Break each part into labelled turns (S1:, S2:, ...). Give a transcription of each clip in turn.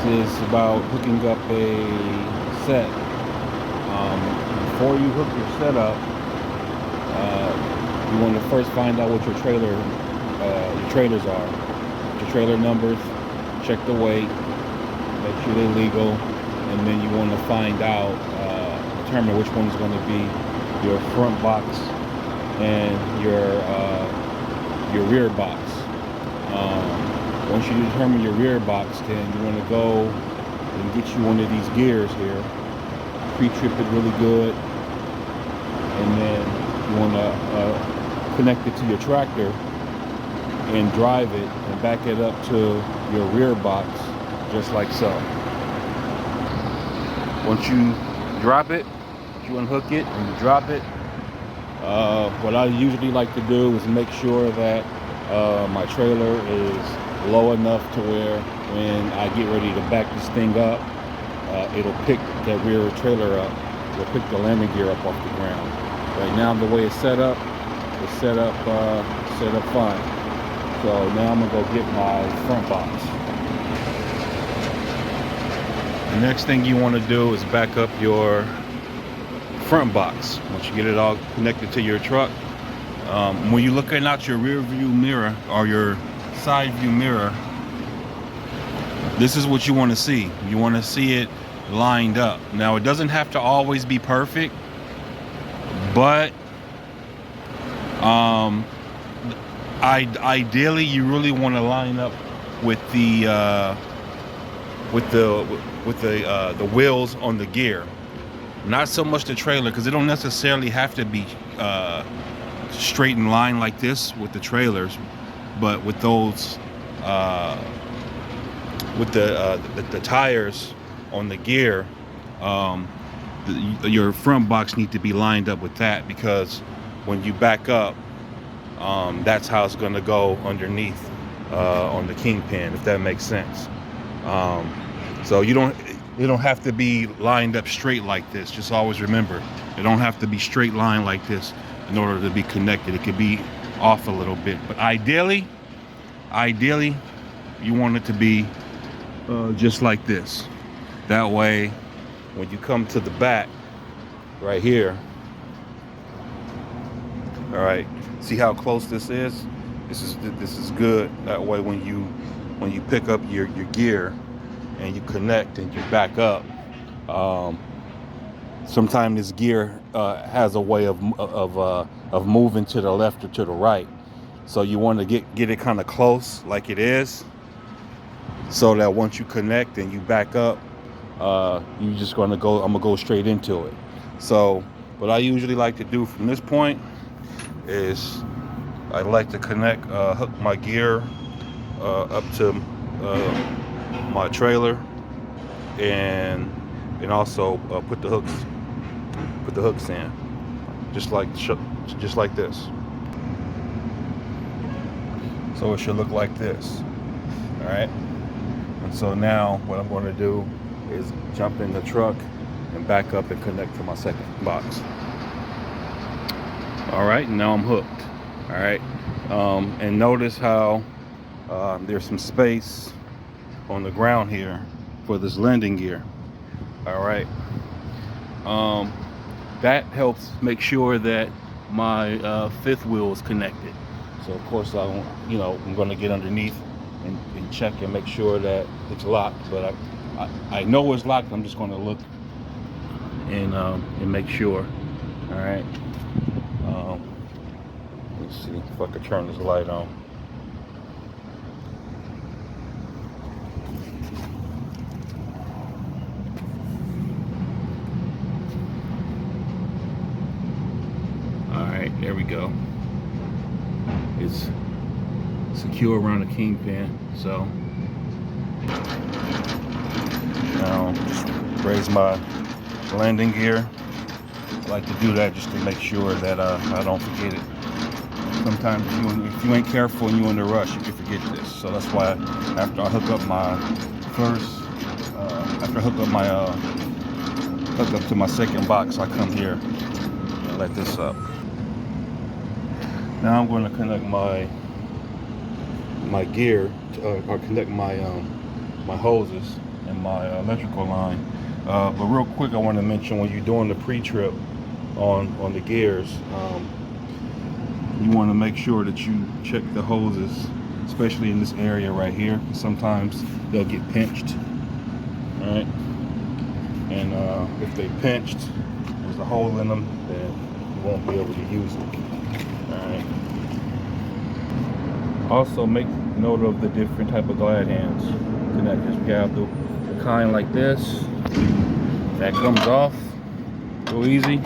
S1: is about hooking up a set. Before you hook your set up, you want to first find out what your trailers are. Your trailer numbers, check the weight, make sure they're legal, and then you want to find out, determine which one is going to be your front box and your rear box. Once you determine your rear box, then you want to go and get you one of these gears here, pre-trip it really good, and then you want to connect it to your tractor and drive it and back it up to your rear box, just like so. Once you drop it, you unhook it and you drop it, what I usually like to do is make sure that my trailer is low enough to where when I get ready to back this thing up, it'll pick that rear trailer up. It'll pick the landing gear up off the ground. Right now, the way it's set up fine. So now I'm gonna go get my front box. The next thing you want to do is back up your front box. Once you get it all connected to your truck, when you're looking out your rear view mirror or your side view mirror, this is what you want to see. You want to see it lined up. Now, it doesn't have to always be perfect, but ideally you really want to line up with the wheels on the gear, not so much the trailer, because it don't necessarily have to be straight in line like this with the trailers, but with those with the tires on the gear, your front box need to be lined up with that, because when you back up, that's how it's going to go underneath on the kingpin, if that makes sense. So it don't have to be lined up straight like this. Just always remember, it don't have to be straight line like this in order to be connected. It could be off a little bit, but ideally you want it to be just like this. That way, when you come to the back right here, all right, see how close this is? This is good. That way, when you pick up your gear and you connect and you back up, sometimes this gear has a way of moving to the left or to the right. So you want to get it kind of close like it is, so that once you connect and you back up, I'm gonna go straight into it. So what I usually like to do from this point is I like to hook my gear up to my trailer, and also put the hooks in, just like this. So it should look like this. All right. And so now what I'm going to do is jump in the truck and back up and connect to my second box. All right, now I'm hooked. All right, and notice how there's some space on the ground here for this landing gear. All right, that helps make sure that my fifth wheel is connected. So of course I'm going to get underneath and check and make sure that it's locked. But I know it's locked. I'm just going to look and make sure. All right. Let's see if I can turn this light on. All right, there we go. It's secure around the kingpin. So now raise my landing gear. I like to do that just to make sure that I don't forget it. Sometimes if you ain't careful and you're in a rush, you can forget this. So that's why after I hook up to my second box, I come here and let this up. Now I'm going to connect my gear, or connect my my hoses and my electrical line. But real quick, I want to mention when you're doing the pre-trip on the gears, you want to make sure that you check the hoses, especially in this area right here. Sometimes they'll get pinched, all right? And if they pinched, there's a hole in them, then you won't be able to use it, all right? Also, make note of the different type of glad hands connectors. We have the kind like this that comes off real easy,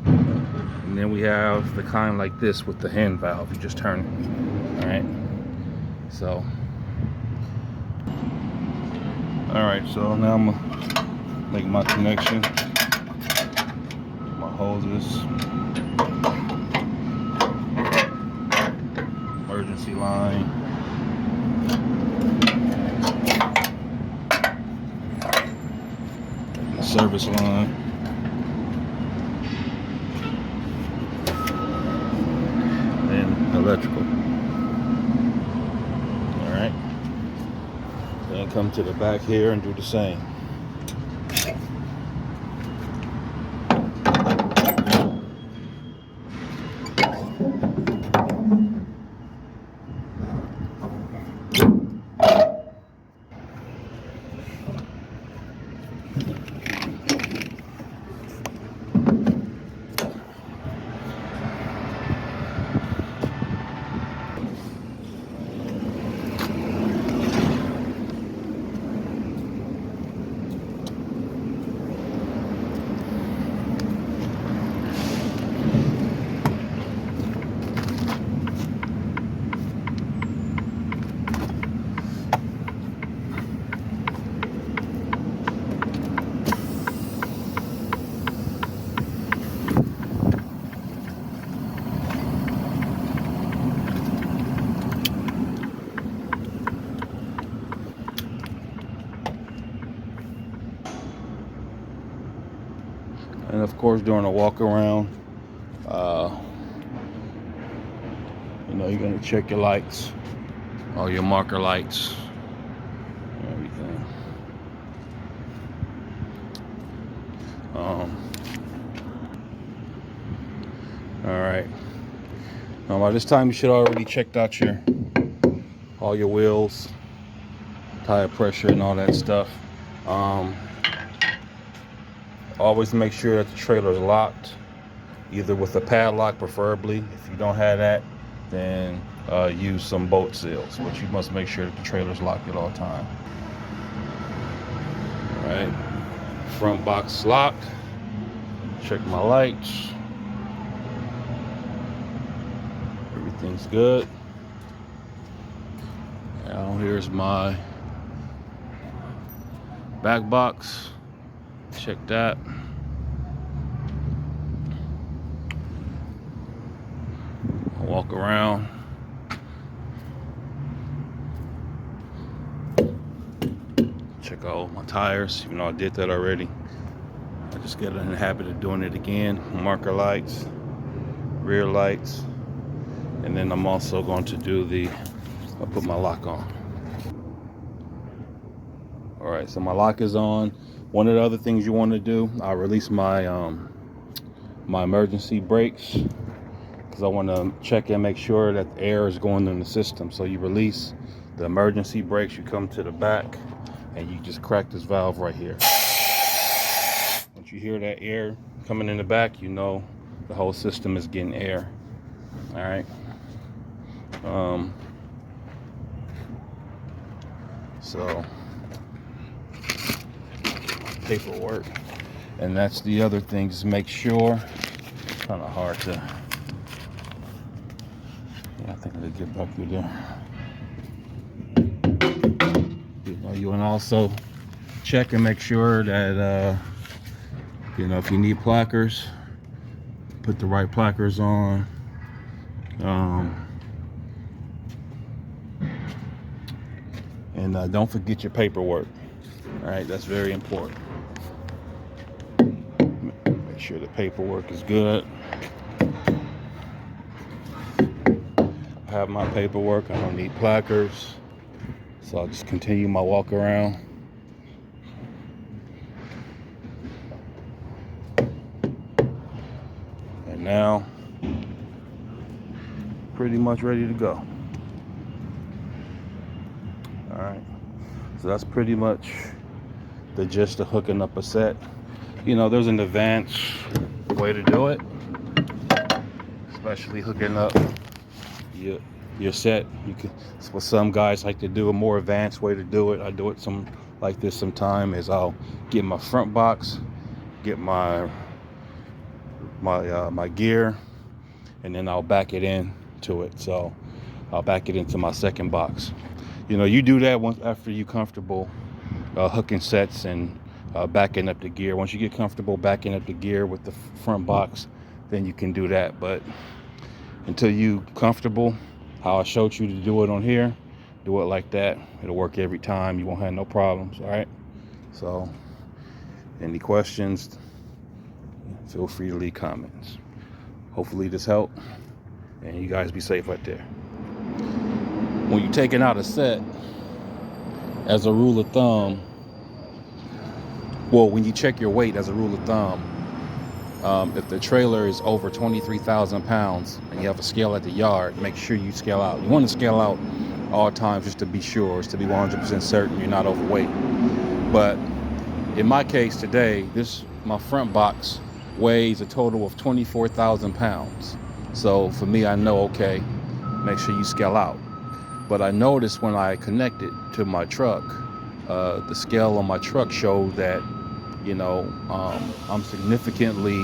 S1: and then we have the kind like this with the hand valve. You just turn it, all right? So, all right, so now I'm gonna make my connection, my hoses, emergency line, the service line, and electrical. All right, then come to the back here and do the same. And of course, during a walk around, you know, you're gonna check your lights, all your marker lights, everything. All right. Now by this time, you should already checked out all your wheels, tire pressure, and all that stuff. Always make sure that the trailer is locked, either with a padlock preferably. If you don't have that, then use some bolt seals, but you must make sure that the trailer is locked at all times. All right, front box locked. Check my lights. Everything's good. Now here's my back box. Check that. I'll walk around. Check out my tires, even though I did that already. I just get in the habit of doing it again. Marker lights, rear lights, and then I'm also going to do I'll put my lock on. All right, so my lock is on. One of the other things you want to do, I'll release my my emergency brakes, because I want to check and make sure that the air is going in the system. So you release the emergency brakes, you come to the back, and you just crack this valve right here. Once you hear that air coming in the back, you know the whole system is getting air. All right. So paperwork, and that's the other thing, just make sure, kind of hard to, yeah, I think I could get back through there. You want to also check and make sure that you know, if you need plackers, put the right plackers on. And don't forget your paperwork. All right, that's very important. Make sure the paperwork is good. I have my paperwork. I don't need placards. So I'll just continue my walk around. And now, pretty much ready to go. All right, so that's pretty much the gist of hooking up a set. You know, there's an advanced way to do it, especially hooking up your set. You can, it's what some guys like to do. A more advanced way to do it, I do it some like this sometime, is I'll get my front box, get my gear, and then I'll back it in to it. So I'll back it into my second box. You know, you do that once after you're comfortable hooking sets and backing up the gear. Once you get comfortable backing up the gear with the front box, then you can do that. But until you comfortable, how I showed you to do it on here, do it like that. It'll work every time. You won't have no problems. All right. So any questions, feel free to leave comments. Hopefully this helped, and you guys be safe out there. When you're taking out a set, as a rule of thumb, well, when you check your weight, as a rule of thumb, if the trailer is over 23,000 pounds and you have a scale at the yard, make sure you scale out. You want to scale out all times just to be sure, just to be 100% certain you're not overweight. But in my case today, my front box weighs a total of 24,000 pounds. So for me, I know, okay, make sure you scale out. But I noticed when I connected to my truck, the scale on my truck showed that, you know, I'm significantly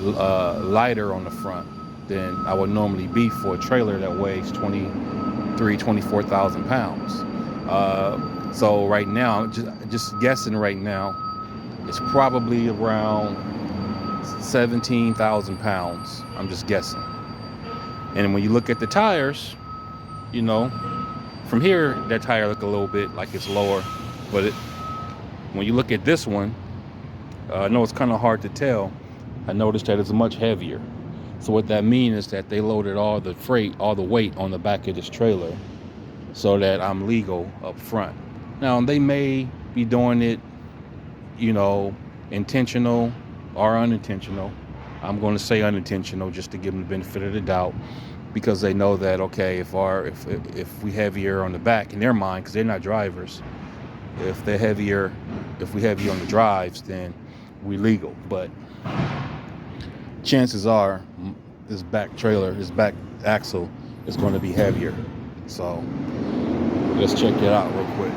S1: lighter on the front than I would normally be for a trailer that weighs 24,000 pounds. So right now, just guessing right now, it's probably around 17,000 pounds. I'm just guessing. And when you look at the tires, you know, from here, that tire look a little bit like it's lower, but when you look at this one, I know it's kind of hard to tell. I noticed that it's much heavier. So what that means is that they loaded all the freight, all the weight on the back of this trailer so that I'm legal up front. Now, they may be doing it, you know, intentional or unintentional. I'm going to say unintentional just to give them the benefit of the doubt, because they know that, okay, if we heavier on the back in their mind, because they're not drivers, if we heavier on the drives, then we legal. But chances are this back axle is going to be heavier. So let's check it out real quick.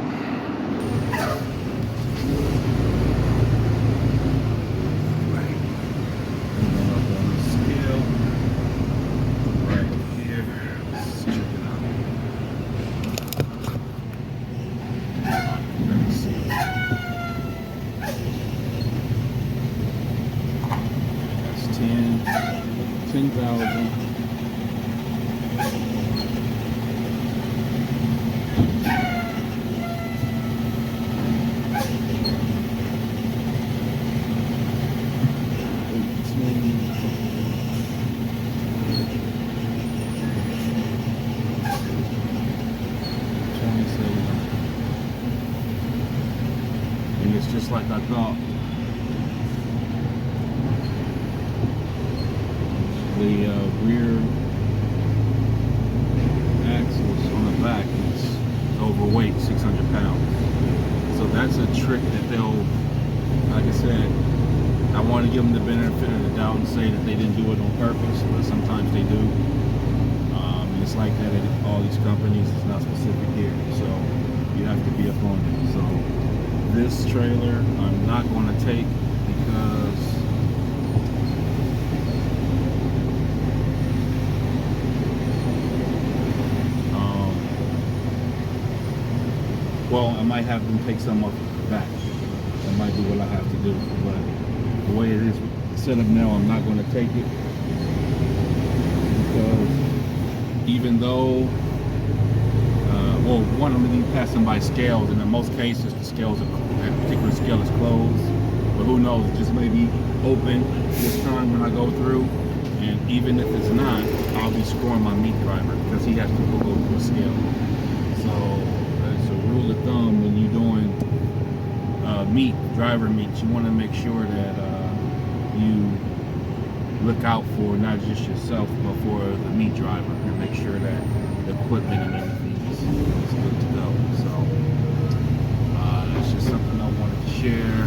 S1: And it's just like I thought. The rear axles on the back is overweight, 600 pounds. So that's a trick that they'll, like I said, I want to give them the benefit of the doubt and say that they didn't do it on purpose, but sometimes they do. And it's like that at all these companies. It's not specific here, so you have to be up on it. So this trailer I'm not going to take because well, I might have them take some off the back. That might be what I have to do. But the way it is set up now, I'm not going to take it. Because even though, well, one, I'm going to be passing by scales, and in most cases, that particular scale is closed. But who knows, it just may be open this time when I go through. And even if it's not, I'll be scoring my meat driver because he has to go through a scale. So thumb when you're doing driver meets. You want to make sure that you look out for not just yourself, but for the meat driver, and make sure that the equipment and everything is good to go. So that's just something I wanted to share.